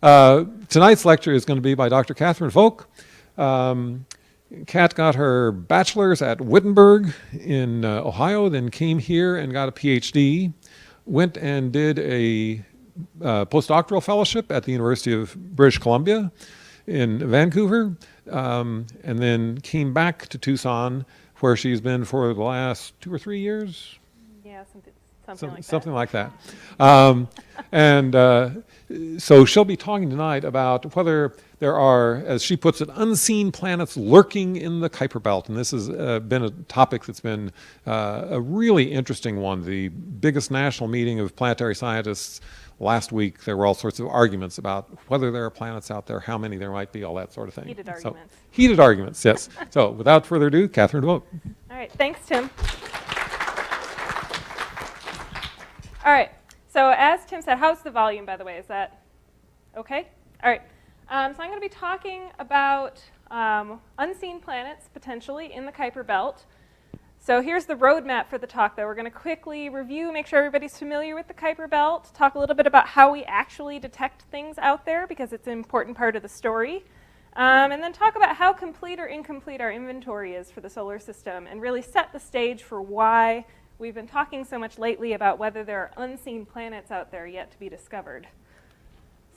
Tonight's lecture is going to be by Dr. Kathryn Volk. Kat got her bachelor's at Wittenberg in Ohio, then came here and got a PhD, went and did a postdoctoral fellowship at the University of British Columbia in Vancouver, and then came back to Tucson, where she's been for the last 2 or 3 years. Yeah, something like that. So she'll be talking tonight about whether there are, as she puts it, unseen planets lurking in the Kuiper belt. And this has been a topic that's been a really interesting one. The biggest national meeting of planetary scientists last week, there were all sorts of arguments about whether there are planets out there, how many there might be, all that sort of thing. Heated arguments. Heated arguments, yes. So without further ado, Kathryn Volk. All right, thanks, Tim. All right, so as Tim said, how's the volume, by the way? Is that okay? All right, so I'm going to be talking about unseen planets, potentially, in the Kuiper belt. So here's the roadmap for the talk, though. We're going to quickly review, make sure everybody's familiar with the Kuiper belt, talk a little bit about how we actually detect things out there, because it's an important part of the story, and then talk about how complete or incomplete our inventory is for the solar system, and really set the stage for why we've been talking so much lately about whether there are unseen planets out there yet to be discovered.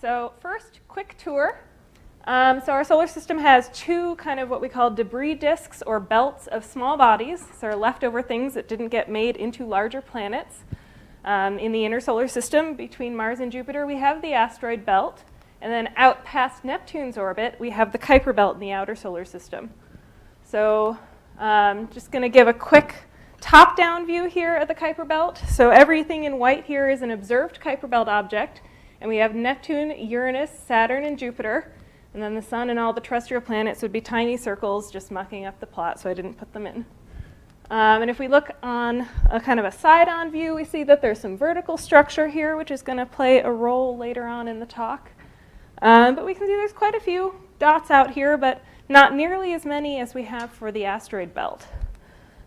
So first, quick tour. So our solar system has 2 kind of what we call debris disks or belts of small bodies. So are leftover things that didn't get made into larger planets. In the inner solar system, between Mars and Jupiter, we have the asteroid belt. And then out past Neptune's orbit, we have the Kuiper belt in the outer solar system. So just going to give a quick top-down view here at the Kuiper belt. So everything in white here is an observed Kuiper belt object. And we have Neptune, Uranus, Saturn, and Jupiter. And then the sun and all the terrestrial planets would be tiny circles just mucking up the plot, so I didn't put them in. And if we look on a kind of a side-on view, we see that there's some vertical structure here, which is going to play a role later on in the talk. But we can see there's quite a few dots out here, but not nearly as many as we have for the asteroid belt.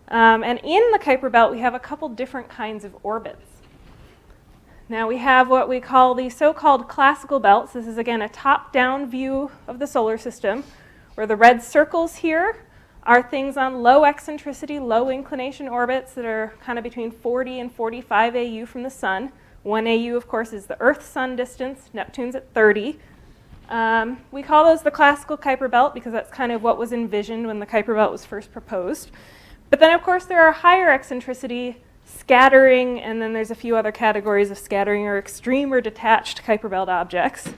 And in the Kuiper belt, we have a couple different kinds of orbits. Now we have what we call the so-called classical belts. This is, again, a top-down view of the solar system, where the red circles here are things on low eccentricity, low inclination orbits that are kind of between 40 and 45 AU from the sun. 1 AU, of course, is the Earth-Sun distance. Neptune's at 30. We call those the classical Kuiper belt because that's kind of what was envisioned when the Kuiper belt was first proposed. But then, of course, there are higher eccentricity, scattering, and then there's a few other categories of scattering or extreme or detached Kuiper belt objects.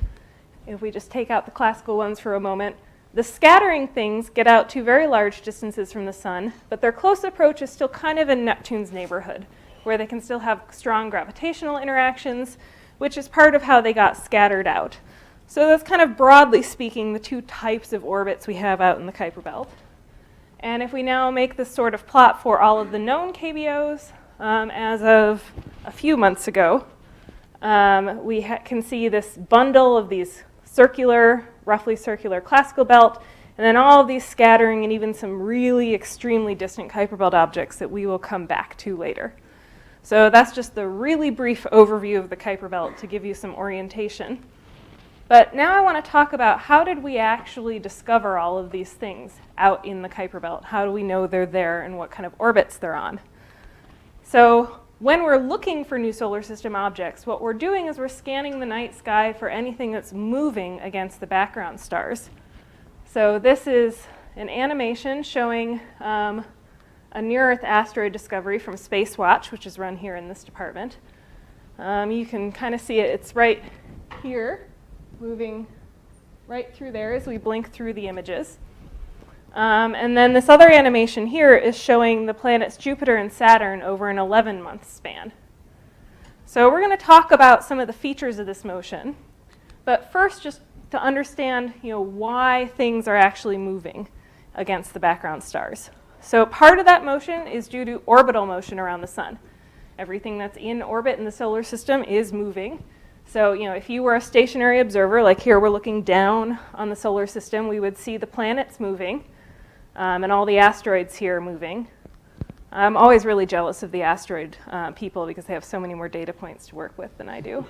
If we just take out the classical ones for a moment, the scattering things get out to very large distances from the sun, but their close approach is still kind of in Neptune's neighborhood, where they can still have strong gravitational interactions, which is part of how they got scattered out. So that's kind of broadly speaking the 2 types of orbits we have out in the Kuiper belt. And if we now make this sort of plot for all of the known KBOs, as of a few months ago, we can see this bundle of these circular, roughly circular classical belt, and then all of these scattering and even some really extremely distant Kuiper belt objects that we will come back to later. So that's just the really brief overview of the Kuiper belt to give you some orientation. But now I want to talk about how did we actually discover all of these things out in the Kuiper belt? How do we know they're there and what kind of orbits they're on? So when we're looking for new solar system objects, what we're doing is we're scanning the night sky for anything that's moving against the background stars. So this is an animation showing a near-Earth asteroid discovery from Spacewatch, which is run here in this department. You can kind of see it. It's right here, moving right through there as we blink through the images. And then this other animation here is showing the planets Jupiter and Saturn over an 11-month span. So we're going to talk about some of the features of this motion. But first, just to understand, why things are actually moving against the background stars. So part of that motion is due to orbital motion around the sun. Everything that's in orbit in the solar system is moving. So, if you were a stationary observer, like here we're looking down on the solar system, we would see the planets moving. And all the asteroids here moving. I'm always really jealous of the asteroid people because they have so many more data points to work with than I do.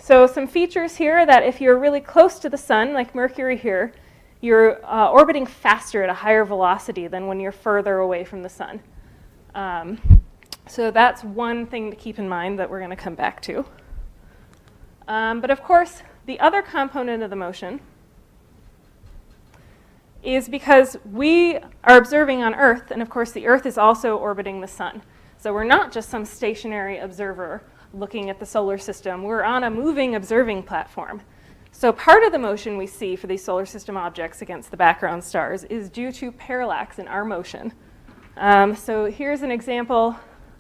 So some features here that if you're really close to the sun, like Mercury here, you're orbiting faster at a higher velocity than when you're further away from the sun. So that's one thing to keep in mind that we're going to come back to. But of course, the other component of the motion is because we are observing on Earth, and of course the Earth is also orbiting the sun. So we're not just some stationary observer looking at the solar system. We're on a moving observing platform. So part of the motion we see for these solar system objects against the background stars is due to parallax in our motion. So here's an example.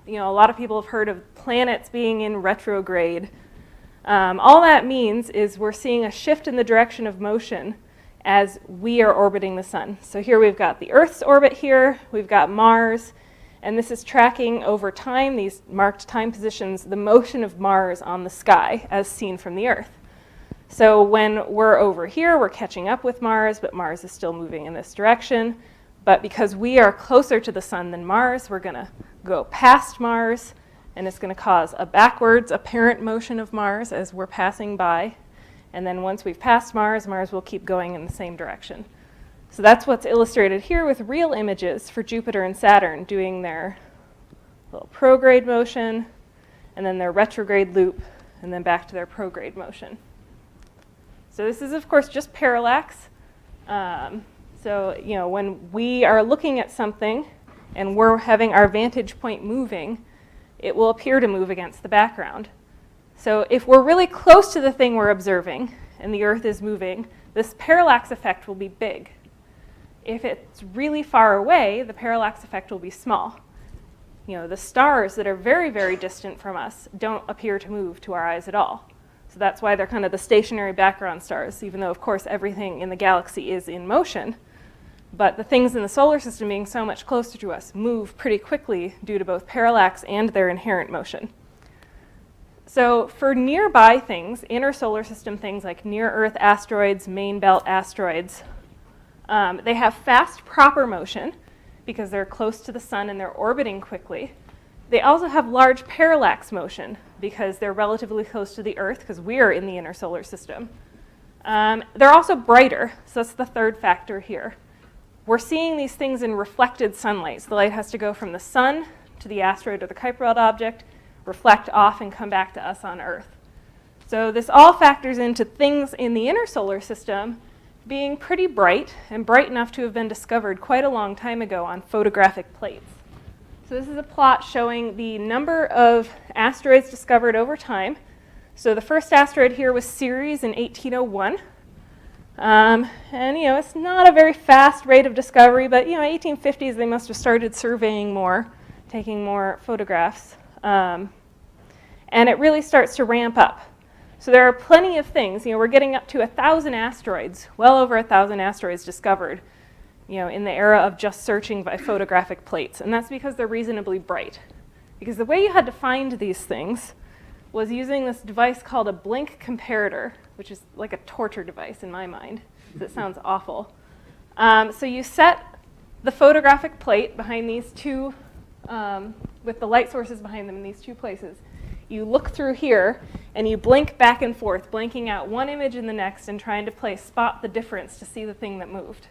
A lot of people have heard of planets being in retrograde. All that means is we're seeing a shift in the direction of motion as we are orbiting the sun. So here we've got the Earth's orbit here, we've got Mars, and this is tracking over time, these marked time positions, the motion of Mars on the sky as seen from the Earth. So when we're over here, we're catching up with Mars, but Mars is still moving in this direction. But because we are closer to the sun than Mars, we're going to go past Mars, and it's going to cause a backwards apparent motion of Mars as we're passing by. And then once we've passed Mars, Mars will keep going in the same direction. So that's what's illustrated here with real images for Jupiter and Saturn doing their little prograde motion, and then their retrograde loop, and then back to their prograde motion. So this is, of course, just parallax. So when we are looking at something and we're having our vantage point moving, it will appear to move against the background. So if we're really close to the thing we're observing and the Earth is moving, this parallax effect will be big. If it's really far away, the parallax effect will be small. The stars that are very, very distant from us don't appear to move to our eyes at all. So that's why they're kind of the stationary background stars, even though, of course, everything in the galaxy is in motion. But the things in the solar system being so much closer to us move pretty quickly due to both parallax and their inherent motion. So for nearby things, inner solar system things like near-Earth asteroids, main belt asteroids, they have fast proper motion because they're close to the sun and they're orbiting quickly. They also have large parallax motion because they're relatively close to the Earth because we are in the inner solar system. They're also brighter, so that's the third factor here. We're seeing these things in reflected sunlight. So the light has to go from the sun to the asteroid or the Kuiper belt object, reflect off, and come back to us on Earth. So this all factors into things in the inner solar system being pretty bright and bright enough to have been discovered quite a long time ago on photographic plates. So this is a plot showing the number of asteroids discovered over time. So the first asteroid here was Ceres in 1801. And it's not a very fast rate of discovery, but 1850s they must have started surveying more, taking more photographs. And it really starts to ramp up. So there are plenty of things. We're getting up to 1,000 asteroids, well over 1,000 asteroids discovered, in the era of just searching by photographic plates. And that's because they're reasonably bright. Because the way you had to find these things was using this device called a blink comparator, which is like a torture device in my mind, because it sounds awful. So you set the photographic plate behind these two, with the light sources behind them in these two places. You look through here, and you blink back and forth, blinking out one image in the next and trying to spot the difference to see the thing that moved.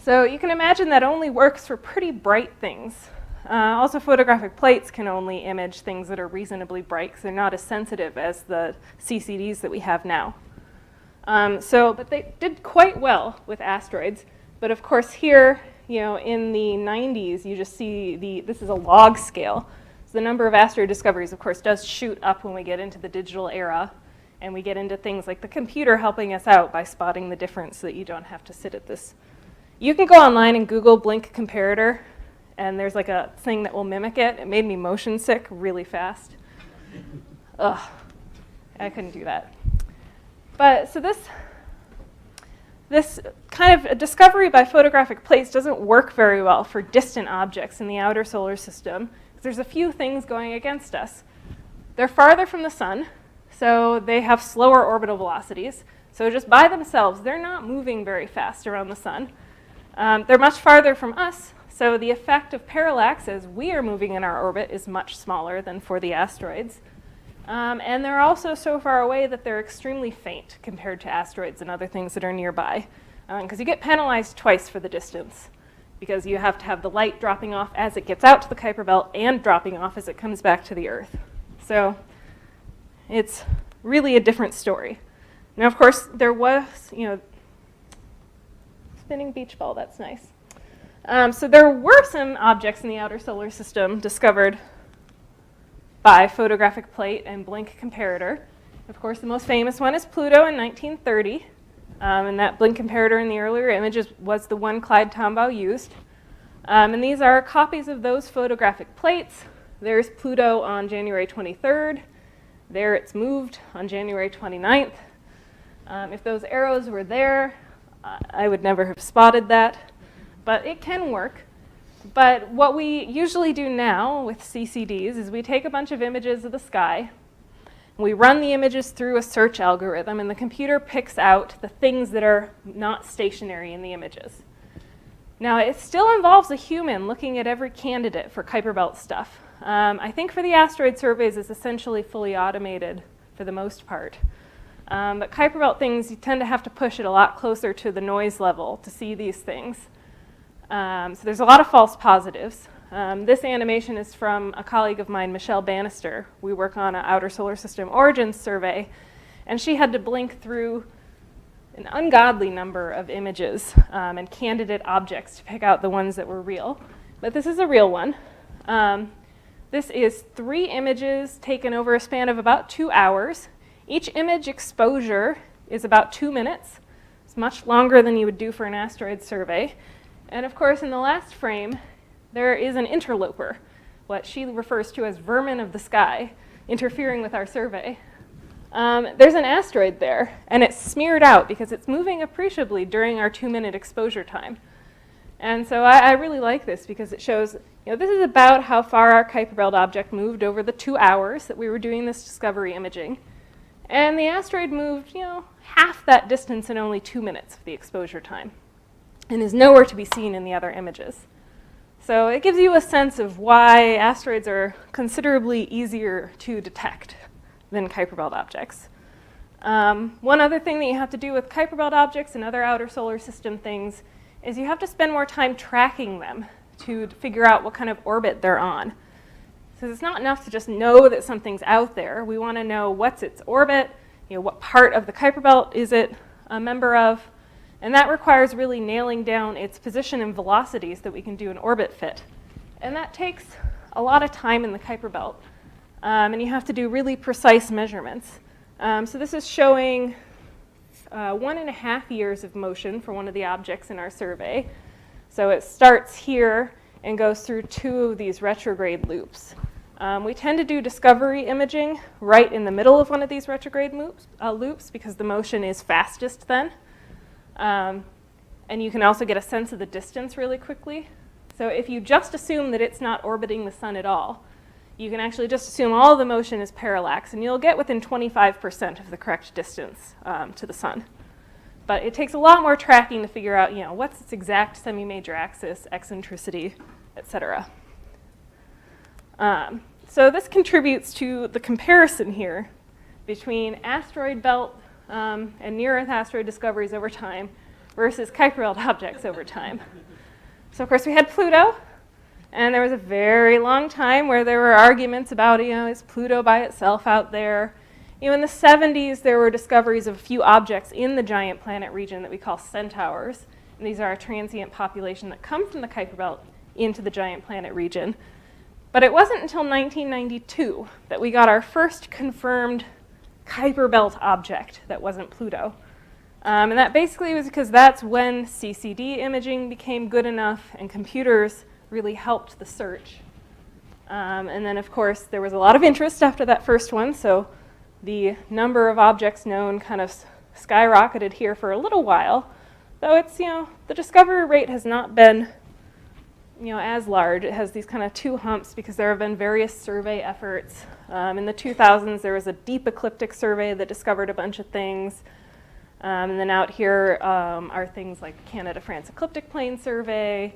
So you can imagine that only works for pretty bright things. Also, photographic plates can only image things that are reasonably bright because they're not as sensitive as the CCDs that we have now. But they did quite well with asteroids. But of course here, in the 90s, you just see this is a log scale. So the number of asteroid discoveries, of course, does shoot up when we get into the digital era. And we get into things like the computer helping us out by spotting the difference so that you don't have to sit at this. You can go online and Google blink comparator. And there's like a thing that will mimic it. It made me motion sick really fast. Ugh, I couldn't do that. But so this kind of a discovery by photographic plates doesn't work very well for distant objects in the outer solar system. There's a few things going against us. They're farther from the sun, so they have slower orbital velocities. So just by themselves, they're not moving very fast around the sun. They're much farther from us. So the effect of parallax as we are moving in our orbit is much smaller than for the asteroids. And they're also so far away that they're extremely faint compared to asteroids and other things that are nearby. Because you get penalized twice for the distance, because you have to have the light dropping off as it gets out to the Kuiper belt and dropping off as it comes back to the Earth. So it's really a different story. Now, of course, there was, spinning beach ball, that's nice. So there were some objects in the outer solar system discovered by photographic plate and blink comparator. Of course, the most famous one is Pluto in 1930. And that blink comparator in the earlier images was the one Clyde Tombaugh used. And these are copies of those photographic plates. There's Pluto on January 23rd. There it's moved on January 29th. If those arrows were there, I would never have spotted that. But it can work. But what we usually do now with CCDs is we take a bunch of images of the sky, we run the images through a search algorithm, and the computer picks out the things that are not stationary in the images. Now, it still involves a human looking at every candidate for Kuiper belt stuff. I think for the asteroid surveys, it's essentially fully automated for the most part. But Kuiper belt things, you tend to have to push it a lot closer to the noise level to see these things. So there's a lot of false positives. This animation is from a colleague of mine, Michelle Bannister. We work on an outer solar system origins survey, and she had to blink through an ungodly number of images and candidate objects to pick out the ones that were real. But this is a real one. This is 3 images taken over a span of about 2 hours. Each image exposure is about 2 minutes. It's much longer than you would do for an asteroid survey. And of course, in the last frame, there is an interloper, what she refers to as vermin of the sky, interfering with our survey. There's an asteroid there, and it's smeared out because it's moving appreciably during our 2-minute exposure time. And so I really like this because it shows, this is about how far our Kuiper belt object moved over the 2 hours that we were doing this discovery imaging. And the asteroid moved, half that distance in only 2 minutes of the exposure time, and is nowhere to be seen in the other images. So it gives you a sense of why asteroids are considerably easier to detect than Kuiper belt objects. One other thing that you have to do with Kuiper belt objects and other outer solar system things is you have to spend more time tracking them to figure out what kind of orbit they're on. So it's not enough to just know that something's out there. We want to know what's its orbit, what part of the Kuiper belt is it a member of, and that requires really nailing down its position and velocity so that we can do an orbit fit. And that takes a lot of time in the Kuiper belt. And you have to do really precise measurements. So this is showing 1.5 years of motion for one of the objects in our survey. So it starts here and goes through 2 of these retrograde loops. We tend to do discovery imaging right in the middle of one of these retrograde loops because the motion is fastest then. And you can also get a sense of the distance really quickly. So if you just assume that it's not orbiting the sun at all, you can actually just assume all the motion is parallax, and you'll get within 25% of the correct distance to the sun. But it takes a lot more tracking to figure out, what's its exact semi-major axis, eccentricity, etc. So this contributes to the comparison here between asteroid belt and near-Earth asteroid discoveries over time versus Kuiper belt objects over time. So of course we had Pluto, and there was a very long time where there were arguments about, is Pluto by itself out there? In the 70s, there were discoveries of a few objects in the giant planet region that we call centaurs. And these are a transient population that come from the Kuiper belt into the giant planet region. But it wasn't until 1992 that we got our first confirmed Kuiper belt object that wasn't Pluto. And that basically was because that's when CCD imaging became good enough and computers really helped the search. And then, of course, there was a lot of interest after that first one, so the number of objects known kind of skyrocketed here for a little while, though it's, the discovery rate has not been, as large. It has these kind of 2 humps because there have been various survey efforts. In the 2000s, there was a deep ecliptic survey that discovered a bunch of things. And then out here are things like Canada-France Ecliptic Plane Survey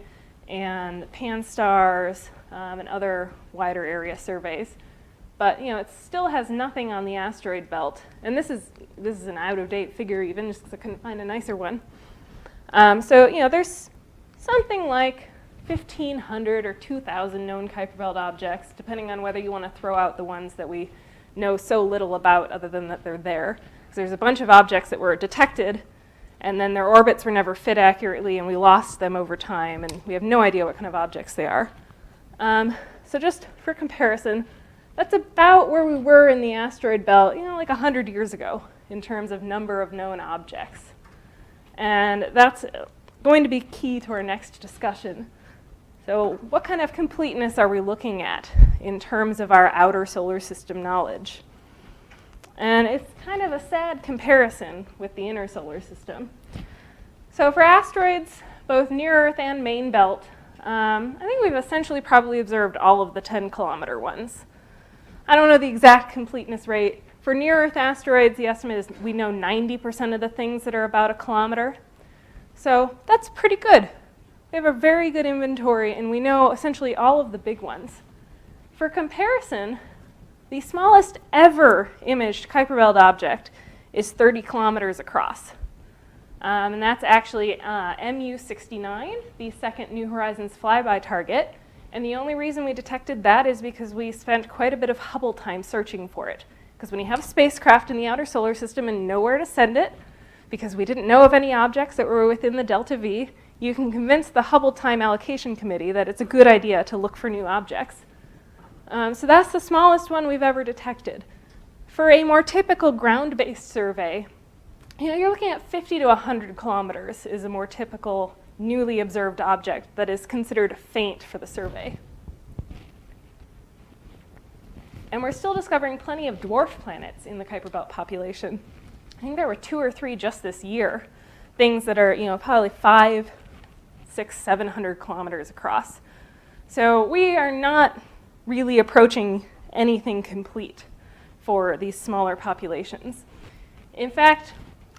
and Pan-STARRS and other wider area surveys. but it still has nothing on the asteroid belt. And this is an out-of-date figure even, just because I couldn't find a nicer one. So there's something like 1,500 or 2,000 known Kuiper belt objects, depending on whether you want to throw out the ones that we know so little about other than that they're there. Because there's a bunch of objects that were detected, and then their orbits were never fit accurately, and we lost them over time, and we have no idea what kind of objects they are. So just for comparison, that's about where we were in the asteroid belt, like 100 years ago in terms of number of known objects. And that's going to be key to our next discussion. So what kind of completeness are we looking at in terms of our outer solar system knowledge? And it's kind of a sad comparison with the inner solar system. So for asteroids, both near Earth and main belt, I think we've essentially probably observed all of the 10-kilometer ones. I don't know the exact completeness rate. For near-Earth asteroids, the estimate is we know 90% of the things that are about a kilometer. So that's pretty good. We have a very good inventory, and we know essentially all of the big ones. For comparison, the smallest ever imaged Kuiper belt object is 30 kilometers across. And that's actually MU69, the second New Horizons flyby target. And the only reason we detected that is because we spent quite a bit of Hubble time searching for it. Because when you have a spacecraft in the outer solar system and nowhere to send it, because we didn't know of any objects that were within the delta V, you can convince the Hubble Time Allocation Committee that it's a good idea to look for new objects. So that's the smallest one we've ever detected. For a more typical ground-based survey, you're looking at 50 to 100 kilometers is a more typical newly observed object that is considered faint for the survey. And we're still discovering plenty of dwarf planets in the Kuiper belt population. I think there were 2 or 3 just this year, things that are probably 500, 600, 700 kilometers across. So we are not really approaching anything complete for these smaller populations. In fact,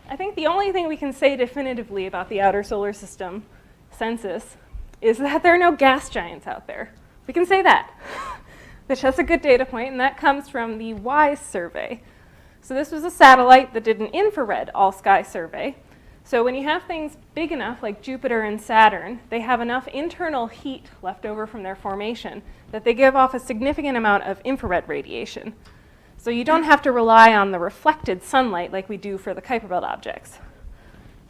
I think the only thing we can say definitively about the outer solar system census is that there are no gas giants out there. We can say that, which that's a good data point, and that comes from the WISE survey. So this was a satellite that did an infrared all-sky survey. So when you have things big enough, like Jupiter and Saturn, they have enough internal heat left over from their formation that they give off a significant amount of infrared radiation. So you don't have to rely on the reflected sunlight like we do for the Kuiper belt objects.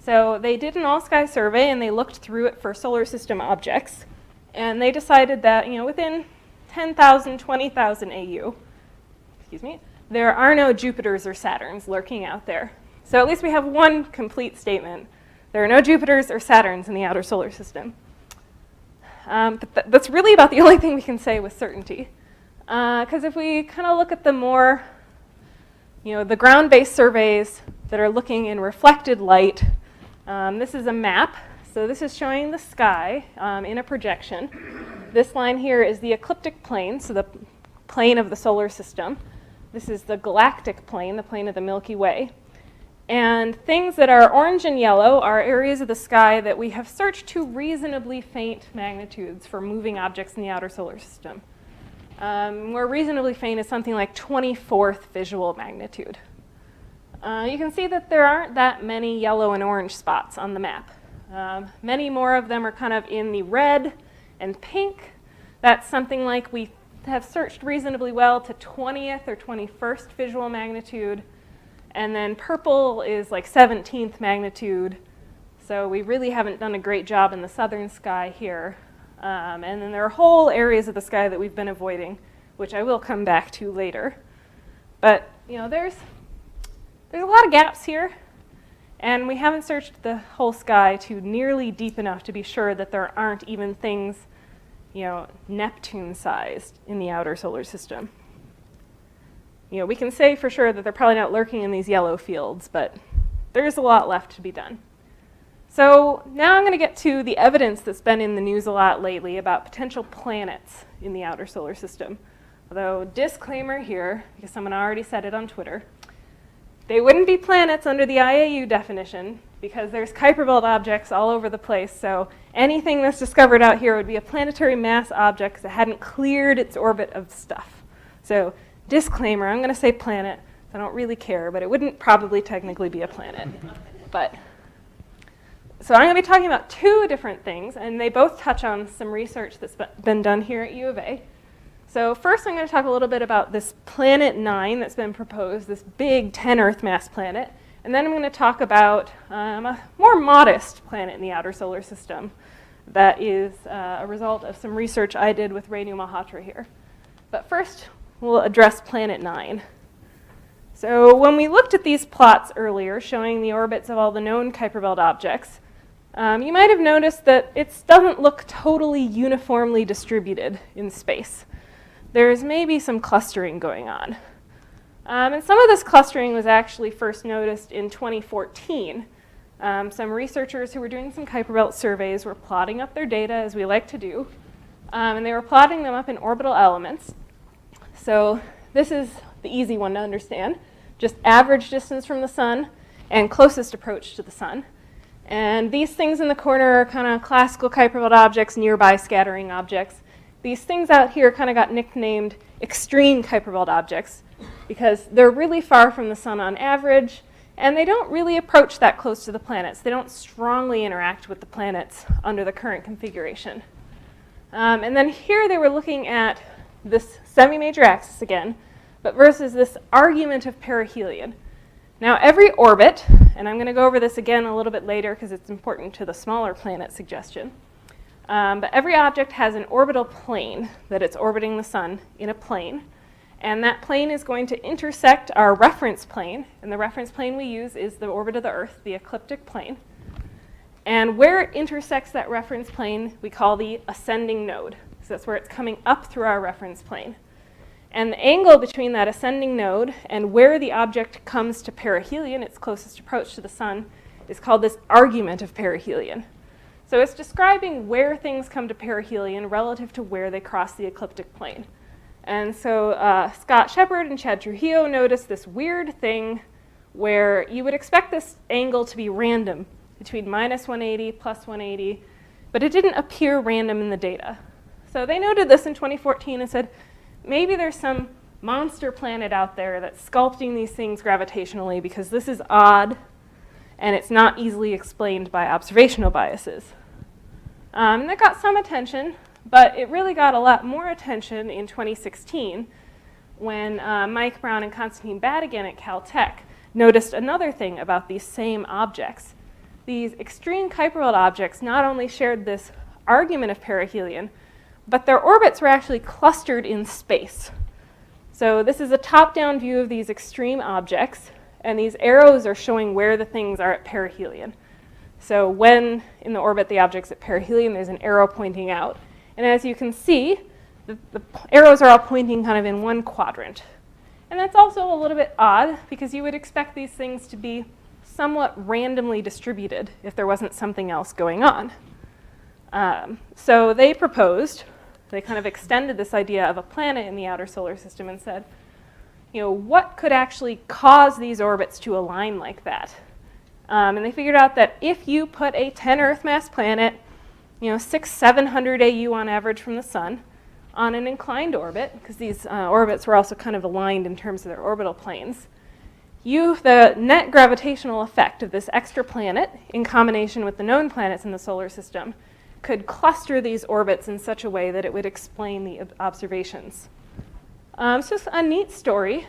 So they did an all-sky survey, and they looked through it for solar system objects. And they decided that within 10,000, 20,000 AU, there are no Jupiters or Saturns lurking out there. So at least we have one complete statement. There are no Jupiters or Saturns in the outer solar system. But that's really about the only thing we can say with certainty. Because if we kind of look at the more, the ground-based surveys that are looking in reflected light, this is a map. So this is showing the sky in a projection. This line here is the ecliptic plane, so the plane of the solar system. This is the galactic plane, the plane of the Milky Way. And things that are orange and yellow are areas of the sky that we have searched to reasonably faint magnitudes for moving objects in the outer solar system. Where reasonably faint is something like 24th visual magnitude. You can see that there aren't that many yellow and orange spots on the map. Many more of them are kind of in the red and pink. That's something like we have searched reasonably well to 20th or 21st visual magnitude. And then purple is like 17th magnitude. So we really haven't done a great job in the southern sky here. And then there are whole areas of the sky that we've been avoiding, which I will come back to later. But there's a lot of gaps here, and we haven't searched the whole sky to nearly deep enough to be sure that there aren't even things, Neptune-sized in the outer solar system. We can say for sure that they're probably not lurking in these yellow fields, but there's a lot left to be done. So now I'm going to get to the evidence that's been in the news a lot lately about potential planets in the outer solar system. Although, disclaimer here, because someone already said it on Twitter, they wouldn't be planets under the IAU definition because there's Kuiper belt objects all over the place, so anything that's discovered out here would be a planetary mass object because it hadn't cleared its orbit of stuff. So disclaimer, I'm going to say planet. I don't really care, but it wouldn't probably technically be a planet. But so I'm going to be talking about two different things, and they both touch on some research that's been done here at U of A. So first I'm going to talk a little bit about this planet 9 that's been proposed, this big 10 Earth mass planet. And then I'm going to talk about a more modest planet in the outer solar system that is a result of some research I did with Renu Malhotra here. But first, we'll address planet 9. So when we looked at these plots earlier showing the orbits of all the known Kuiper belt objects, you might have noticed that it doesn't look totally uniformly distributed in space. There's maybe some clustering going on. And some of this clustering was actually first noticed in 2014. Some researchers who were doing some Kuiper belt surveys were plotting up their data, as we like to do, and they were plotting them up in orbital elements. So this is the easy one to understand. Just average distance from the sun and closest approach to the sun. And these things in the corner are kind of classical Kuiper belt objects, nearby scattering objects. These things out here kind of got nicknamed extreme Kuiper belt objects because they're really far from the sun on average, and they don't really approach that close to the planets. They don't strongly interact with the planets under the current configuration. And then here they were looking at this semi-major axis again, but versus this argument of perihelion. Now every orbit, and I'm going to go over this again a little bit later because it's important to the smaller planet suggestion, but every object has an orbital plane that it's orbiting the sun in a plane, and that plane is going to intersect our reference plane, and the reference plane we use is the orbit of the Earth, the ecliptic plane. And where it intersects that reference plane, we call the ascending node. So that's where it's coming up through our reference plane. And the angle between that ascending node and where the object comes to perihelion, its closest approach to the sun, is called this argument of perihelion. So it's describing where things come to perihelion relative to where they cross the ecliptic plane. And so Scott Shepard and Chad Trujillo noticed this weird thing where you would expect this angle to be random between -180, +180, but it didn't appear random in the data. So they noted this in 2014 and said, maybe there's some monster planet out there that's sculpting these things gravitationally because this is odd and it's not easily explained by observational biases. And that got some attention, but it really got a lot more attention in 2016 when Mike Brown and Konstantin Badigan at Caltech noticed another thing about these same objects. These extreme Kuiper belt objects not only shared this argument of perihelion, but their orbits were actually clustered in space. So this is a top-down view of these extreme objects, and these arrows are showing where the things are at perihelion. So when in the orbit the object's at perihelion, there's an arrow pointing out. And as you can see, the arrows are all pointing kind of in one quadrant. And that's also a little bit odd, because you would expect these things to be somewhat randomly distributed if there wasn't something else going on. So they proposed, they kind of extended this idea of a planet in the outer solar system and said, you know, what could actually cause these orbits to align like that? And they figured out that if you put a 10 Earth mass planet, you know, 600-700 AU on average from the sun, on an inclined orbit, because these orbits were also kind of aligned in terms of their orbital planes, the net gravitational effect of this extra planet, in combination with the known planets in the solar system, could cluster these orbits in such a way that it would explain the observations. So it's a neat story.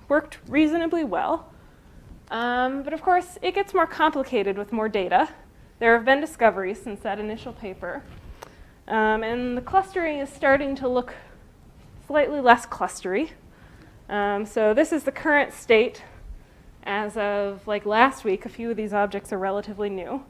Worked reasonably well. But of course, it gets more complicated with more data. There have been discoveries since that initial paper. And the clustering is starting to look slightly less clustery. So this is the current state as of like last week. A few of these objects are relatively new.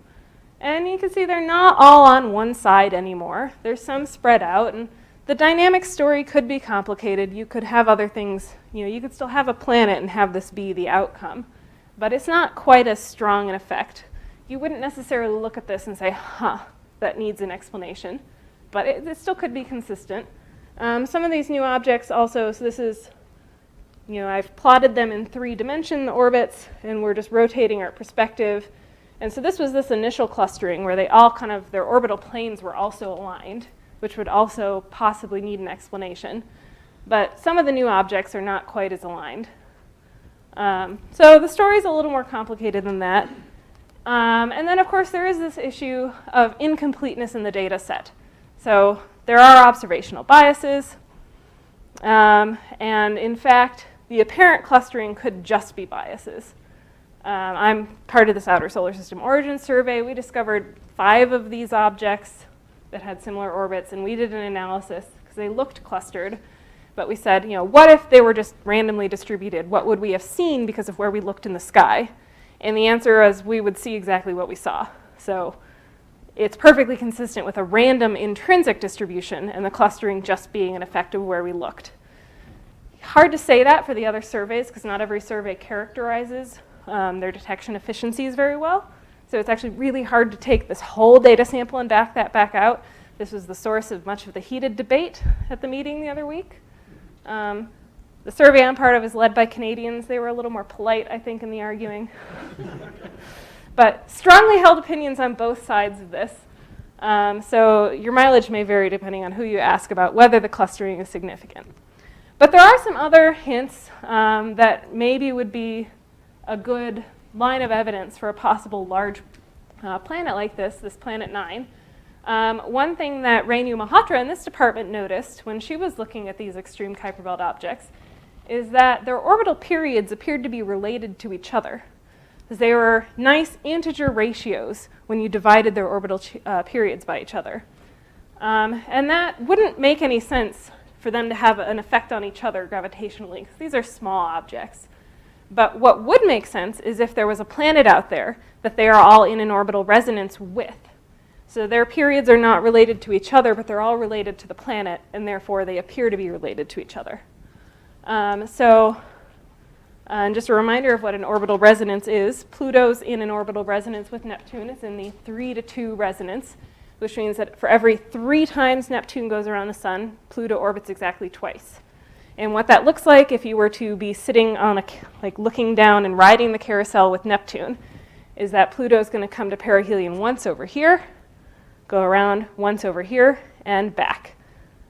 And you can see they're not all on one side anymore. There's some spread out, and the dynamic story could be complicated. You could have other things, you know, you could still have a planet and have this be the outcome, but it's not quite as strong an effect. You wouldn't necessarily look at this and say, huh, that needs an explanation, but it still could be consistent. Some of these new objects also, so this is, you know, I've plotted them in 3-dimension orbits, and we're just rotating our perspective. And so this was this initial clustering where they all kind of, their orbital planes were also aligned, which would also possibly need an explanation. but some of the new objects are not quite as aligned. So the story's a little more complicated than that. And then, of course, there is this issue of incompleteness in the data set. So there are observational biases, and in fact, the apparent clustering could just be biases. I'm part of this Outer Solar System Origin Survey. We discovered 5 of these objects that had similar orbits, and we did an analysis because they looked clustered. But we said, what if they were just randomly distributed? What would we have seen because of where we looked in the sky? And the answer is we would see exactly what we saw. So it's perfectly consistent with a random intrinsic distribution and the clustering just being an effect of where we looked. Hard to say that for the other surveys because not every survey characterizes their detection efficiencies very well. So it's actually really hard to take this whole data sample and back that back out. This was the source of much of the heated debate at the meeting the other week. The survey I'm part of is led by Canadians. They were a little more polite, I think, in the arguing. But strongly held opinions on both sides of this. So your mileage may vary depending on who you ask about whether the clustering is significant. But there are some other hints that maybe would be a good line of evidence for a possible large planet like this Planet 9. One thing that Renu Malhotra in this department noticed when she was looking at these extreme Kuiper belt objects is that their orbital periods appeared to be related to each other. Because they were nice integer ratios when you divided their orbital periods by each other. And that wouldn't make any sense for them to have an effect on each other gravitationally, because these are small objects. But what would make sense is if there was a planet out there that they are all in an orbital resonance with. So their periods are not related to each other, but they're all related to the planet, and therefore they appear to be related to each other. And just a reminder of what an orbital resonance is. Pluto's in an orbital resonance with Neptune. It's in the 3-to-2 resonance, which means that for every 3 times Neptune goes around the sun, Pluto orbits exactly twice. And what that looks like if you were to be sitting on looking down and riding the carousel with Neptune is that Pluto is going to come to perihelion once over here, go around once over here, and back.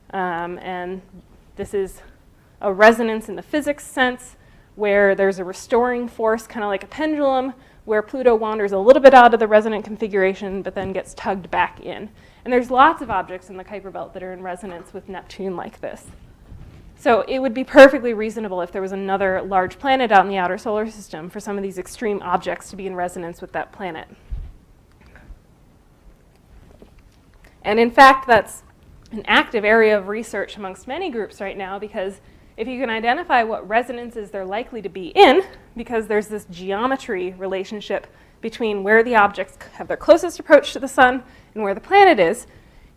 And this is a resonance in the physics sense where there's a restoring force, kind of like a pendulum, where Pluto wanders a little bit out of the resonant configuration but then gets tugged back in. And there's lots of objects in the Kuiper belt that are in resonance with Neptune like this. So it would be perfectly reasonable if there was another large planet out in the outer solar system for some of these extreme objects to be in resonance with that planet. And in fact, that's an active area of research amongst many groups right now, because if you can identify what resonances they're likely to be in, because there's this geometry relationship between where the objects have their closest approach to the sun and where the planet is,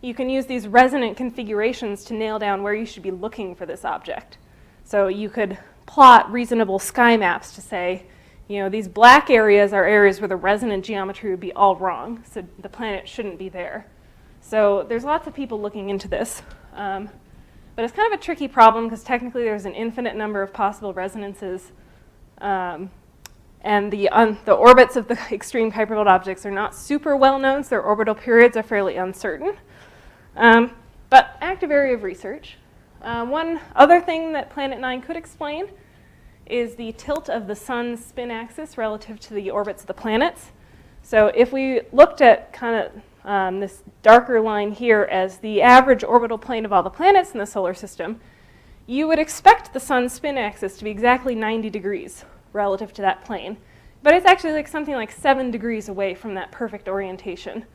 you can use these resonant configurations to nail down where you should be looking for this object. So you could plot reasonable sky maps to say, these black areas are areas where the resonant geometry would be all wrong, so the planet shouldn't be there. So there's lots of people looking into this. But it's kind of a tricky problem because technically there's an infinite number of possible resonances. And the orbits of the extreme Kuiper belt objects are not super well known, so their orbital periods are fairly uncertain. But active area of research. One other thing that Planet 9 could explain is the tilt of the sun's spin axis relative to the orbits of the planets. So if we looked at kind of this darker line here as the average orbital plane of all the planets in the solar system, you would expect the sun's spin axis to be exactly 90 degrees relative to that plane. But it's actually something like 7 degrees away from that perfect orientation.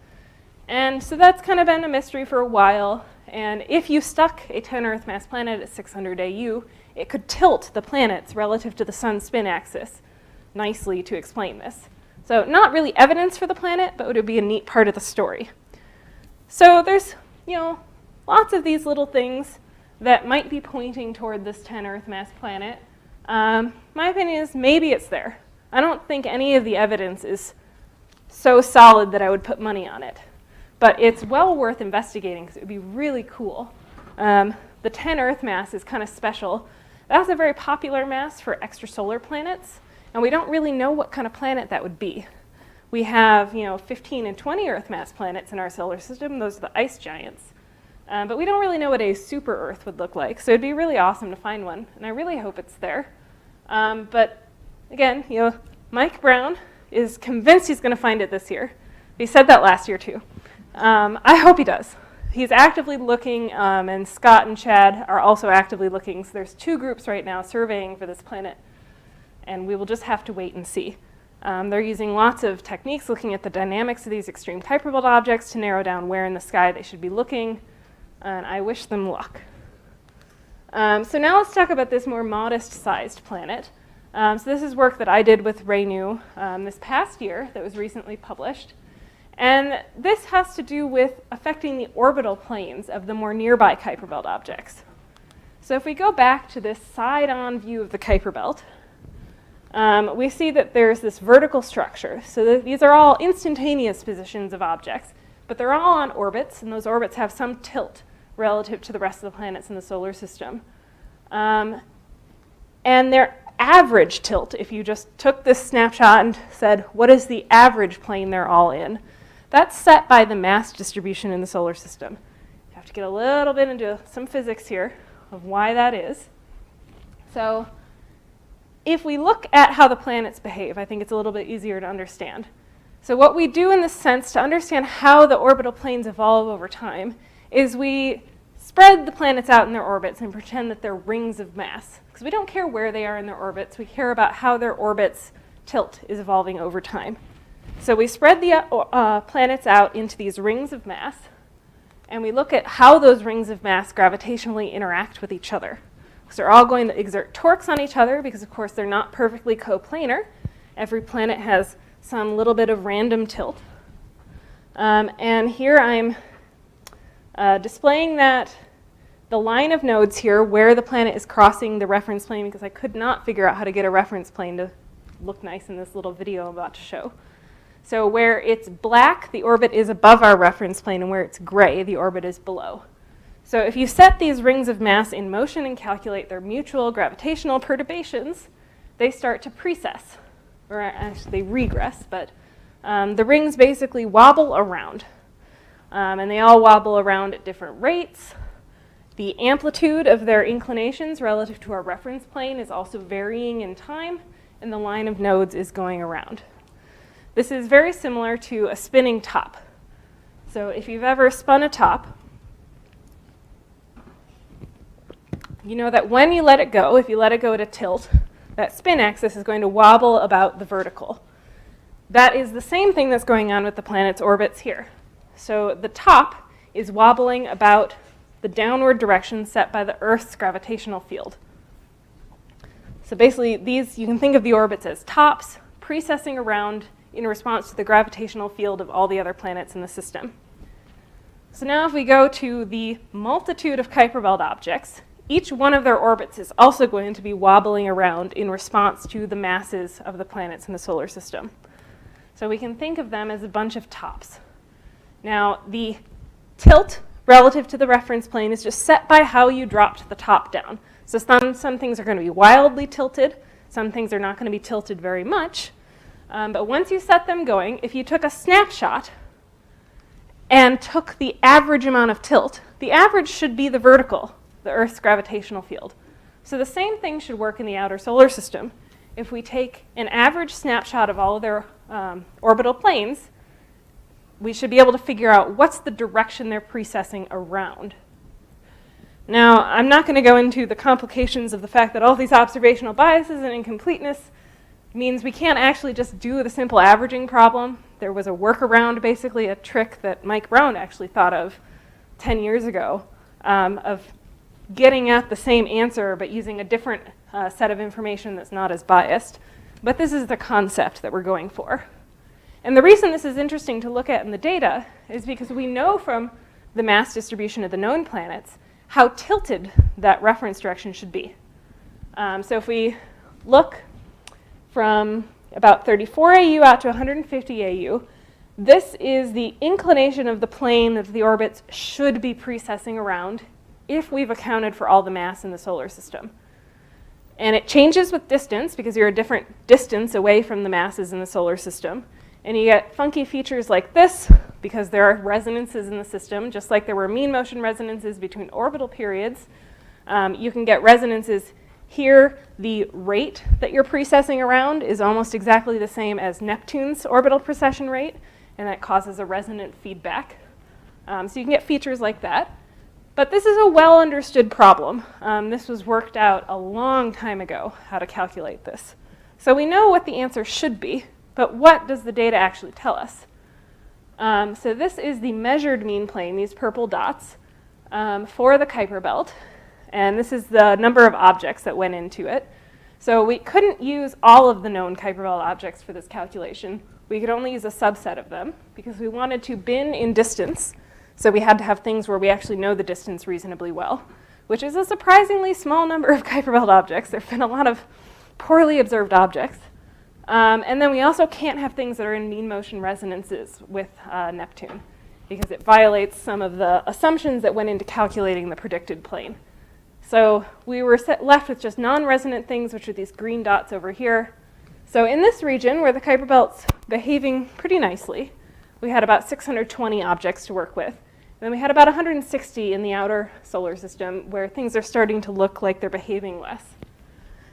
And so that's kind of been a mystery for a while. And if you stuck a 10 Earth mass planet at 600 AU, it could tilt the planets relative to the sun's spin axis nicely to explain this. So not really evidence for the planet, but it would be a neat part of the story. So there's, lots of these little things that might be pointing toward this 10 Earth mass planet. My opinion is maybe it's there. I don't think any of the evidence is so solid that I would put money on it. But it's well worth investigating because it would be really cool. The 10 Earth mass is kind of special. That's a very popular mass for extrasolar planets. And we don't really know what kind of planet that would be. We have, 15 and 20 Earth mass planets in our solar system. Those are the ice giants. But we don't really know what a super Earth would look like, so it'd be really awesome to find one, and I really hope it's there. But again, Mike Brown is convinced he's going to find it this year. He said that last year too. I hope he does. He's actively looking, and Scott and Chad are also actively looking. So there's 2 groups right now surveying for this planet, and we will just have to wait and see. They're using lots of techniques looking at the dynamics of these extreme Kuiper belt objects to narrow down where in the sky they should be looking, and I wish them luck. So now let's talk about this more modest-sized planet. So this is work that I did with Renu this past year that was recently published. And this has to do with affecting the orbital planes of the more nearby Kuiper belt objects. So if we go back to this side-on view of the Kuiper belt, we see that there's this vertical structure. So these are all instantaneous positions of objects, but they're all on orbits, and those orbits have some tilt relative to the rest of the planets in the solar system. And their average tilt, if you just took this snapshot and said, what is the average plane they're all in? That's set by the mass distribution in the solar system. You have to get a little bit into some physics here of why that is. So if we look at how the planets behave, I think it's a little bit easier to understand. So what we do in this sense to understand how the orbital planes evolve over time is we spread the planets out in their orbits and pretend that they're rings of mass. Because we don't care where they are in their orbits, we care about how their orbits tilt is evolving over time. So we spread the planets out into these rings of mass, and we look at how those rings of mass gravitationally interact with each other. So they're all going to exert torques on each other because, of course, they're not perfectly coplanar. Every planet has some little bit of random tilt. And here I'm displaying that the line of nodes here where the planet is crossing the reference plane, because I could not figure out how to get a reference plane to look nice in this little video I'm about to show. So where it's black, the orbit is above our reference plane, and where it's gray, the orbit is below. So if you set these rings of mass in motion and calculate their mutual gravitational perturbations, they start to precess, or actually they regress, but the rings basically wobble around. And they all wobble around at different rates. The amplitude of their inclinations relative to our reference plane is also varying in time, and the line of nodes is going around. This is very similar to a spinning top. So if you've ever spun a top, you know that when you let it go, if you let it go at a tilt, that spin axis is going to wobble about the vertical. That is the same thing that's going on with the planet's orbits here. So the top is wobbling about the downward direction set by the Earth's gravitational field. So basically, these, you can think of the orbits as tops precessing around in response to the gravitational field of all the other planets in the system. So now if we go to the multitude of Kuiper belt objects, each one of their orbits is also going to be wobbling around in response to the masses of the planets in the solar system. So we can think of them as a bunch of tops. Now, the tilt relative to the reference plane is just set by how you dropped the top down. So some things are going to be wildly tilted, some things are not going to be tilted very much. But once you set them going, if you took a snapshot and took the average amount of tilt, the average should be the vertical, the Earth's gravitational field. So the same thing should work in the outer solar system. If we take an average snapshot of all of their orbital planes, we should be able to figure out what's the direction they're precessing around. Now, I'm not going to go into the complications of the fact that all these observational biases and incompleteness means we can't actually just do the simple averaging problem. There was a workaround, basically a trick that Mike Brown actually thought of 10 years ago of getting at the same answer but using a different set of information that's not as biased. But this is the concept that we're going for. And the reason this is interesting to look at in the data is because we know from the mass distribution of the known planets how tilted that reference direction should be. So if we look from about 34 AU out to 150 AU, this is the inclination of the plane that the orbits should be precessing around if we've accounted for all the mass in the solar system. And it changes with distance because you're a different distance away from the masses in the solar system. And you get funky features like this because there are resonances in the system, just like there were mean motion resonances between orbital periods. You can get resonances here. The rate that you're precessing around is almost exactly the same as Neptune's orbital precession rate, and that causes a resonant feedback. So you can get features like that. But this is a well understood problem. This was worked out a long time ago, how to calculate this. So we know what the answer should be, but what does the data actually tell us? So this is the measured mean plane, these purple dots, for the Kuiper belt. And this is the number of objects that went into it. So we couldn't use all of the known Kuiper belt objects for this calculation. We could only use a subset of them because we wanted to bin in distance. So we had to have things where we actually know the distance reasonably well, which is a surprisingly small number of Kuiper belt objects. There have been a lot of poorly observed objects. And then we also can't have things that are in mean motion resonances with Neptune because it violates some of the assumptions that went into calculating the predicted plane. So we were left with just non-resonant things, which are these green dots over here. So in this region where the Kuiper belt's behaving pretty nicely, we had about 620 objects to work with. And then we had about 160 in the outer solar system where things are starting to look like they're behaving less.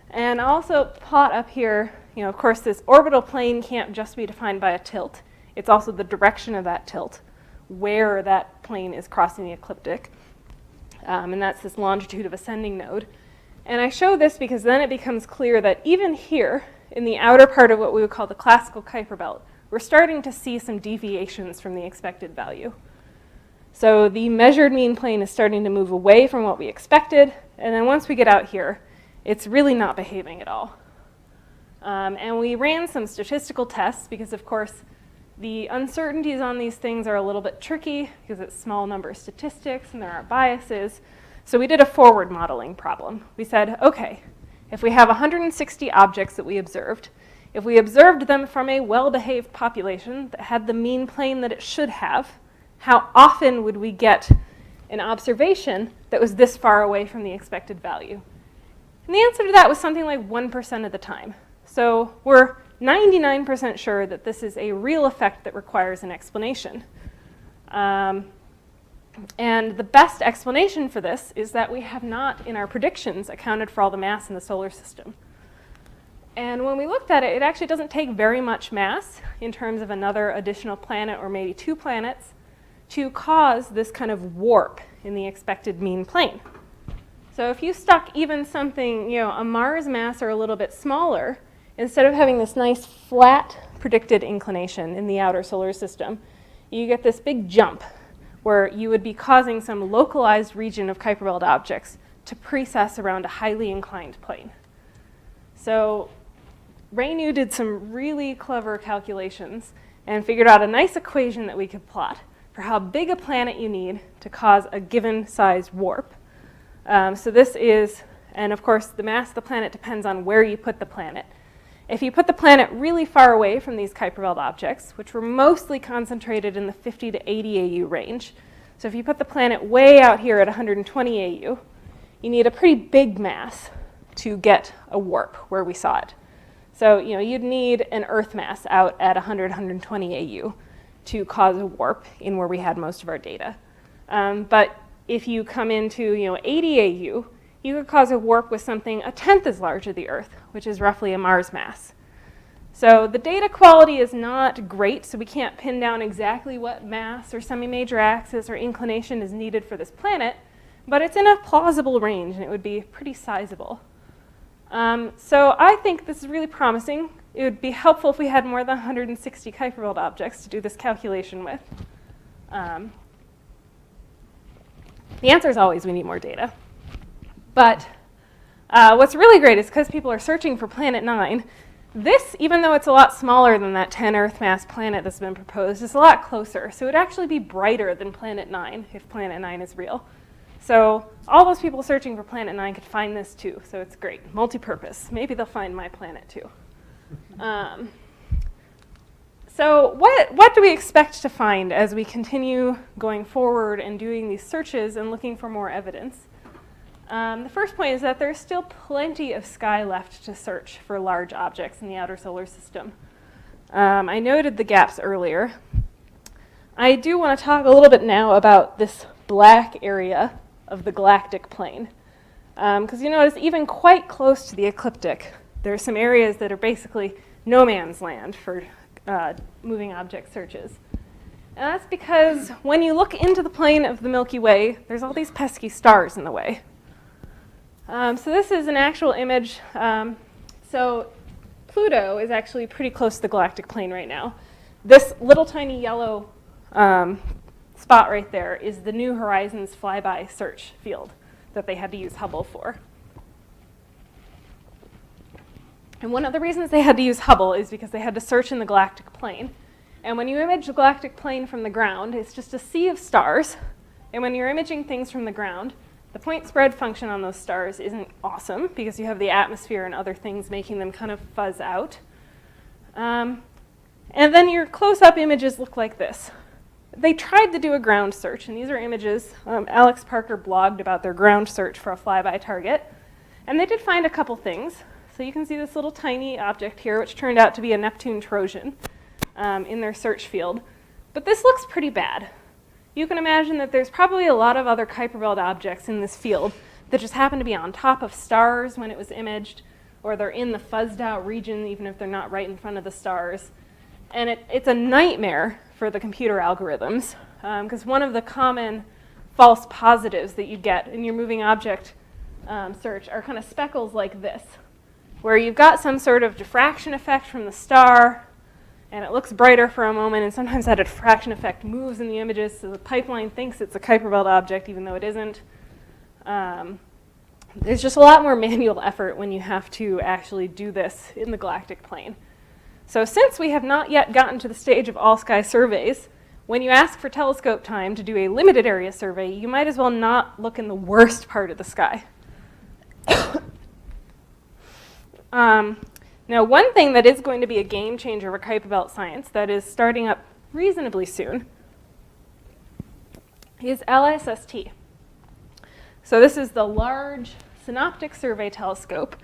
And I'll also plot up here, of course, this orbital plane can't just be defined by a tilt. It's also the direction of that tilt, where that plane is crossing the ecliptic. And that's this longitude of ascending node. And I show this because then it becomes clear that even here, in the outer part of what we would call the classical Kuiper belt, we're starting to see some deviations from the expected value. So the measured mean plane is starting to move away from what we expected. And then once we get out here, it's really not behaving at all. And we ran some statistical tests because, of course, the uncertainties on these things are a little bit tricky because it's small number statistics and there are biases. So we did a forward modeling problem. We said, okay, if we have 160 objects that we observed, if we observed them from a well-behaved population that had the mean plane that it should have, how often would we get an observation that was this far away from the expected value? And the answer to that was something like 1% of the time. So we're 99% sure that this is a real effect that requires an explanation. And the best explanation for this is that we have not, in our predictions, accounted for all the mass in the solar system. And when we looked at it, it actually doesn't take very much mass in terms of another additional planet or maybe 2 planets to cause this kind of warp in the expected mean plane. So if you stuck even something, a Mars mass or a little bit smaller, instead of having this nice flat predicted inclination in the outer solar system, you get this big jump where you would be causing some localized region of Kuiper belt objects to precess around a highly inclined plane. So Raynu did some really clever calculations and figured out a nice equation that we could plot for how big a planet you need to cause a given size warp. So this is, and of course the mass of the planet depends on where you put the planet. If you put the planet really far away from these Kuiper belt objects, which were mostly concentrated in the 50 to 80 AU range, so if you put the planet way out here at 120 AU, you need a pretty big mass to get a warp where we saw it. So you'd need an Earth mass out at 100, 120 AU to cause a warp in where we had most of our data. But if you come into 80 AU, you could cause a warp with something 1/10 as large as the Earth, which is roughly a Mars mass. So the data quality is not great, so we can't pin down exactly what mass or semi-major axis or inclination is needed for this planet, but it's in a plausible range and it would be pretty sizable. So I think this is really promising. It would be helpful if we had more than 160 Kuiper belt objects to do this calculation with. The answer is always we need more data. But what's really great is because people are searching for Planet 9, this, even though it's a lot smaller than that 10 Earth mass planet that's been proposed, is a lot closer. So it would actually be brighter than Planet 9 if Planet 9 is real. So all those people searching for Planet 9 could find this too. So it's great, multi-purpose. Maybe they'll find my planet too. So what do we expect to find as we continue going forward and doing these searches and looking for more evidence? The first point is that there's still plenty of sky left to search for large objects in the outer solar system. I noted the gaps earlier. I do want to talk a little bit now about this black area of the galactic plane. Because you notice even quite close to the ecliptic, there are some areas that are basically no man's land for moving object searches. And that's because when you look into the plane of the Milky Way, there's all these pesky stars in the way. So this is an actual image. So Pluto is actually pretty close to the galactic plane right now. This little tiny yellow spot right there is the New Horizons flyby search field that they had to use Hubble for. And one of the reasons they had to use Hubble is because they had to search in the galactic plane. And when you image the galactic plane from the ground, it's just a sea of stars. And when you're imaging things from the ground, the point spread function on those stars isn't awesome because you have the atmosphere and other things making them kind of fuzz out. And then your close-up images look like this. They tried to do a ground search, and these are images. Alex Parker blogged about their ground search for a flyby target. And they did find a couple things. So you can see this little tiny object here, which turned out to be a Neptune Trojan in their search field. But this looks pretty bad. You can imagine that there's probably a lot of other Kuiper belt objects in this field that just happen to be on top of stars when it was imaged, or they're in the fuzzed out region even if they're not right in front of the stars. And it's a nightmare for the computer algorithms, because one of the common false positives that you get in your moving object search are kind of speckles like this, where you've got some sort of diffraction effect from the star, and it looks brighter for a moment, and sometimes that diffraction effect moves in the images, so the pipeline thinks it's a Kuiper belt object, even though it isn't. There's just a lot more manual effort when you have to actually do this in the galactic plane. So since we have not yet gotten to the stage of all-sky surveys, when you ask for telescope time to do a limited area survey, you might as well not look in the worst part of the sky. Now, one thing that is going to be a game changer for Kuiper belt science that is starting up reasonably soon is LSST. So this is the Large Synoptic Survey Telescope,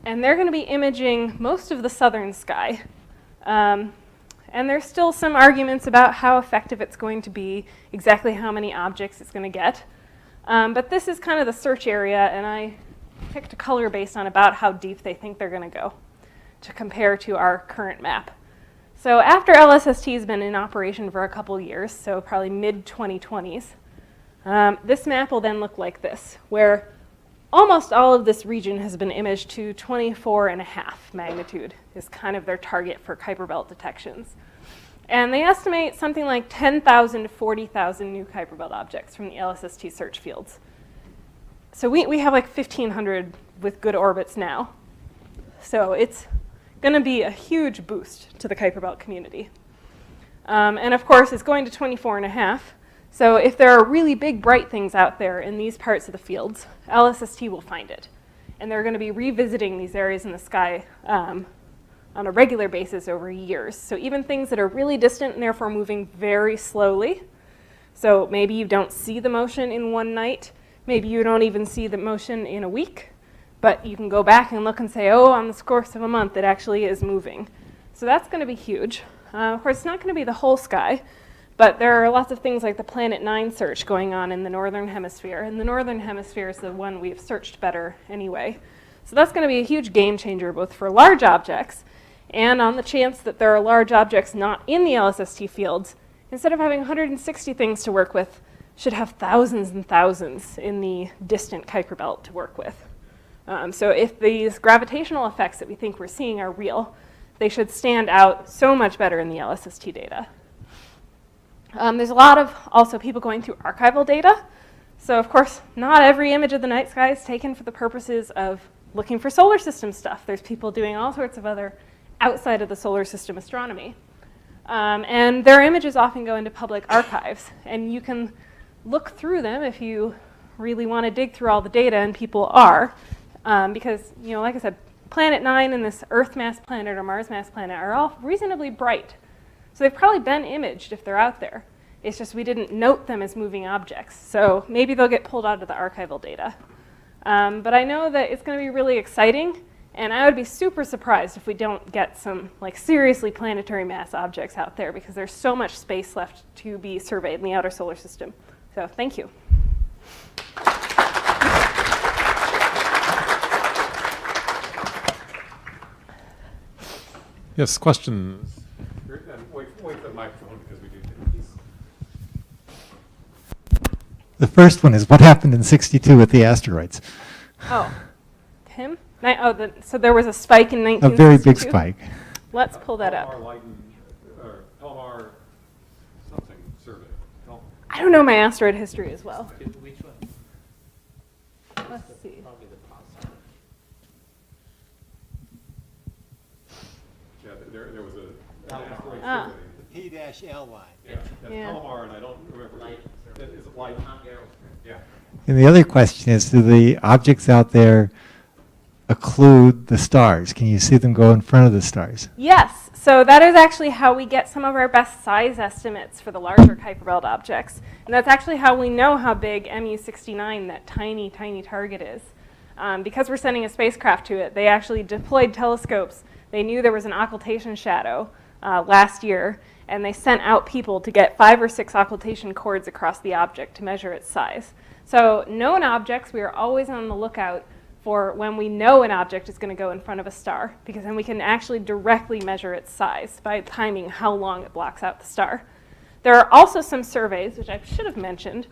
and they're going to be imaging most of the southern sky. And there's still some arguments about how effective it's going to be, exactly how many objects it's going to get. But this is kind of the search area, and I picked a color based on about how deep they think they're going to go to compare to our current map. So after LSST has been in operation for a couple years, so probably mid-2020s, this map will then look like this, where almost all of this region has been imaged to 24.5 magnitude is kind of their target for Kuiper belt detections. And they estimate something like 10,000 to 40,000 new Kuiper belt objects from the LSST search fields. So we have like 1,500 with good orbits now. So it's going to be a huge boost to the Kuiper belt community. And of course, it's going to 24.5. So if there are really big, bright things out there in these parts of the fields, LSST will find it. And they're going to be revisiting these areas in the sky on a regular basis over years. So even things that are really distant and therefore moving very slowly. So maybe you don't see the motion in one night. Maybe you don't even see the motion in a week. But you can go back and look and say, oh, on the course of a month, it actually is moving. So that's going to be huge. Of course, it's not going to be the whole sky, but there are lots of things like the Planet 9 search going on in the northern hemisphere. And the northern hemisphere is the one we've searched better anyway. So that's going to be a huge game changer, both for large objects and on the chance that there are large objects not in the LSST fields. Instead of having 160 things to work with, should have thousands and thousands in the distant Kuiper belt to work with. So if these gravitational effects that we think we're seeing are real, they should stand out so much better in the LSST data. There's a lot of also people going through archival data. So of course, not every image of the night sky is taken for the purposes of looking for solar system stuff. There's people doing all sorts of other outside of the solar system astronomy. And their images often go into public archives. And you can look through them if you really want to dig through all the data, and people are. Because, like I said, Planet 9 and this Earth mass planet or Mars mass planet are all reasonably bright. So they've probably been imaged if they're out there. It's just we didn't note them as moving objects. So maybe they'll get pulled out of the archival data. But I know that it's going to be really exciting, And I would be super surprised if we don't get some like seriously planetary mass objects out there, because there's so much space left to be surveyed in the outer solar system. So thank you. Yes, questions? Wait for the microphone because we do these. The first one is what happened in '62 with the asteroids? Oh, Tim? So there was a spike in A 1962? very big spike. Let's pull that up. Palomar something survey. I don't know my asteroid history as well. Which one? Let's see. Probably the pulsar. Yeah, there was an asteroid Ah. survey. P-Ly. Yeah, that's Yeah. Palomar, and I don't remember. Light. Is it light? Yeah. And the other question is, do the objects out there occlude the stars? Can you see them go in front of the stars? Yes, so that is actually how we get some of our best size estimates for the larger Kuiper Belt objects. And that's actually how we know how big MU-69, that tiny, tiny target is. Because we're sending a spacecraft to it, they actually deployed telescopes. They knew there was an occultation shadow last year, and they sent out people to get 5 or 6 occultation chords across the object to measure its size. So known objects, we are always on the lookout for when we know an object is going to go in front of a star, because then we can actually directly measure its size by timing how long it blocks out the star. There are also some surveys, which I should have mentioned,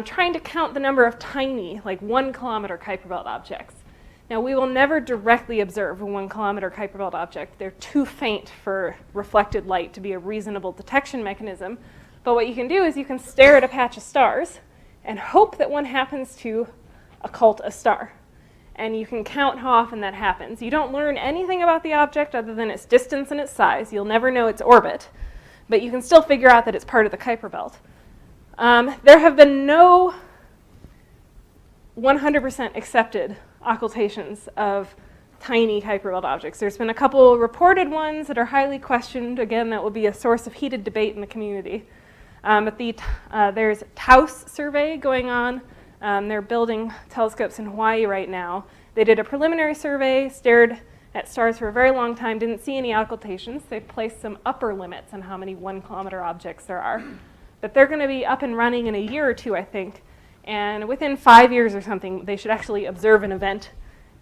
trying to count the number of tiny, like 1 kilometer Kuiper Belt objects. Now, we will never directly observe a 1 kilometer Kuiper Belt object. They're too faint for reflected light to be a reasonable detection mechanism. But what you can do is you can stare at a patch of stars and hope that one happens to occult a star. And you can count how often that happens. You don't learn anything about the object other than its distance and its size. You'll never know its orbit. But you can still figure out that it's part of the Kuiper Belt. There have been no 100% accepted occultations of tiny Kuiper Belt objects. There's been a couple reported ones that are highly questioned. Again, that will be a source of heated debate in the community. But there's TAUS survey going on. They're building telescopes in Hawaii right now. They did a preliminary survey, stared at stars for a very long time, didn't see any occultations. They've placed some upper limits on how many 1 kilometer objects there are. But they're going to be up and running in a year or two, I think. And within 5 years or something, they should actually observe an event.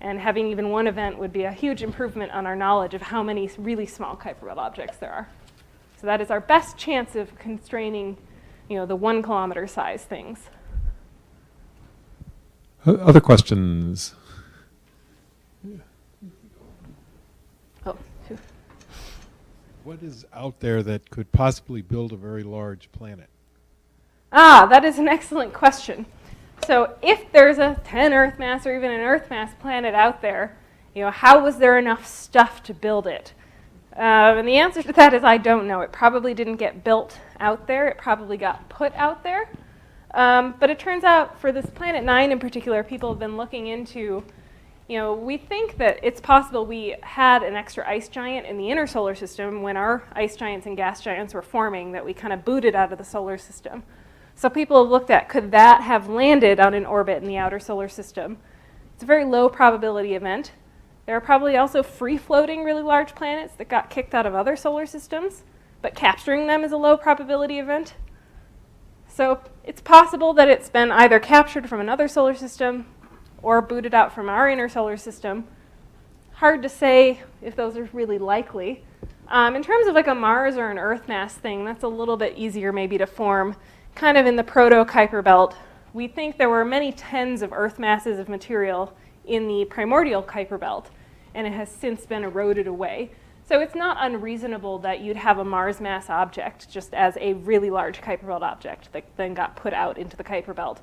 And having even one event would be a huge improvement on our knowledge of how many really small Kuiper Belt objects there are. So that is our best chance of constraining, the 1 kilometer size things. Other questions? Oh, phew. What is out there that could possibly build a very large planet? That is an excellent question. So if there's a 10 Earth mass or even an Earth mass planet out there, how was there enough stuff to build it? And the answer to that is I don't know. It probably didn't get built out there. It probably got put out there. But it turns out for this Planet 9 in particular, people have been looking into, we think that it's possible we had an extra ice giant in the inner solar system when our ice giants and gas giants were forming that we kind of booted out of the solar system. So people have looked at, could that have landed on an orbit in the outer solar system? It's a very low probability event. There are probably also free-floating really large planets that got kicked out of other solar systems, but capturing them is a low probability event. So it's possible that it's been either captured from another solar system or booted out from our inner solar system. Hard to say if those are really likely. In terms of like a Mars or an Earth mass thing, that's a little bit easier maybe to form. Kind of in the proto-Kuiper Belt, we think there were many tens of Earth masses of material in the primordial Kuiper Belt, and it has since been eroded away. So it's not unreasonable that you'd have a Mars mass object just as a really large Kuiper Belt object that then got put out into the Kuiper Belt.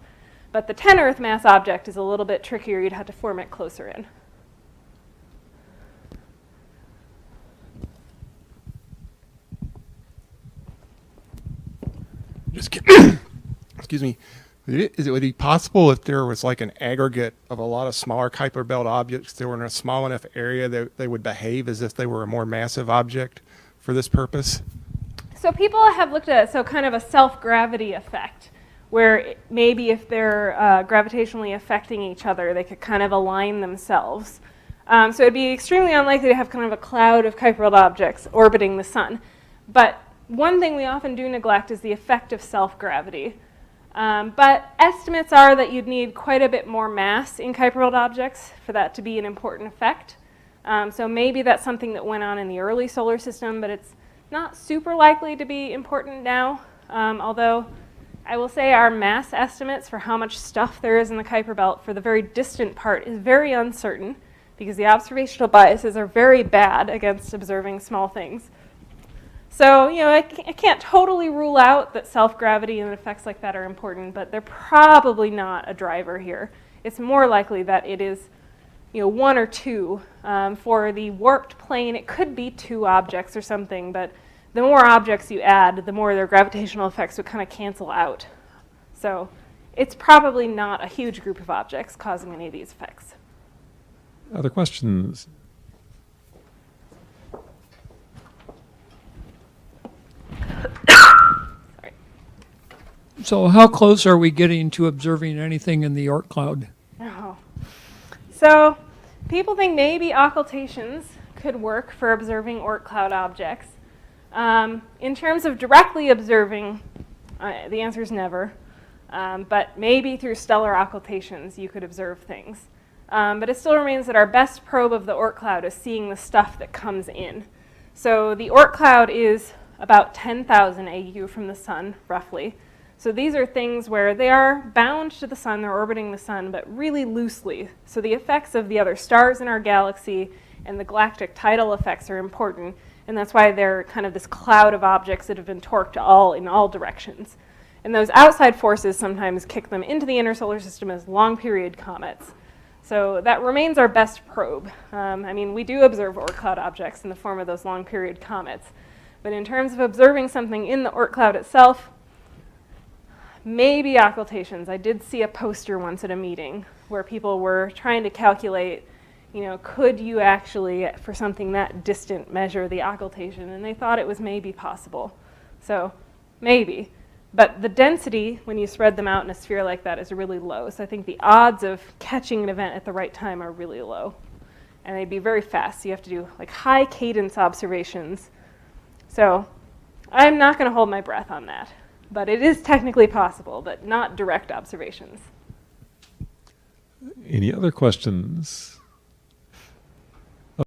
But the 10 Earth mass object is a little bit trickier. You'd have to form it closer in. Just kidding. Excuse me. Would it be possible if there was like an aggregate of a lot of smaller Kuiper Belt objects that were in a small enough area that they would behave as if they were a more massive object for this purpose? So people have looked at it, so kind of a self-gravity effect, where maybe if they're gravitationally affecting each other, they could kind of align themselves. So it'd be extremely unlikely to have kind of a cloud of Kuiper belt objects orbiting the sun. But one thing we often do neglect is the effect of self-gravity. But estimates are that you'd need quite a bit more mass in Kuiper belt objects for that to be an important effect. So maybe that's something that went on in the early solar system, but it's not super likely to be important now. Although I will say our mass estimates for how much stuff there is in the Kuiper belt for the very distant part is very uncertain because the observational biases are very bad against observing small things. So, I can't totally rule out that self-gravity and effects like that are important, but they're probably not a driver here. It's more likely that it is, one or two. For the warped plane, it could be two objects or something, but the more objects you add, the more their gravitational effects would kind of cancel out. So it's probably not a huge group of objects causing any of these effects. Other questions? Sorry. So how close are we getting to observing anything in the Oort cloud? Oh. So people think maybe occultations could work for observing Oort cloud objects. In terms of directly observing, the answer is never. But maybe through stellar occultations you could observe things. But it still remains that our best probe of the Oort cloud is seeing the stuff that comes in. So the Oort cloud is about 10,000 AU from the sun, roughly. So these are things where they are bound to the sun, they're orbiting the sun, but really loosely. So the effects of the other stars in our galaxy and the galactic tidal effects are important, and that's why they're kind of this cloud of objects that have been torqued in all directions. And those outside forces sometimes kick them into the inner solar system as long-period comets. So that remains our best probe. We do observe Oort cloud objects in the form of those long-period comets. But in terms of observing something in the Oort cloud itself, maybe occultations. I did see a poster once at a meeting where people were trying to calculate, could you actually, for something that distant, measure the occultation? And they thought it was maybe possible. So maybe. But the density, when you spread them out in a sphere like that, is really low. So I think the odds of catching an event at the right time are really low. And they'd be very fast. So you have to do high cadence observations. So I'm not going to hold my breath on that. But it is technically possible, but not direct observations. Any other questions?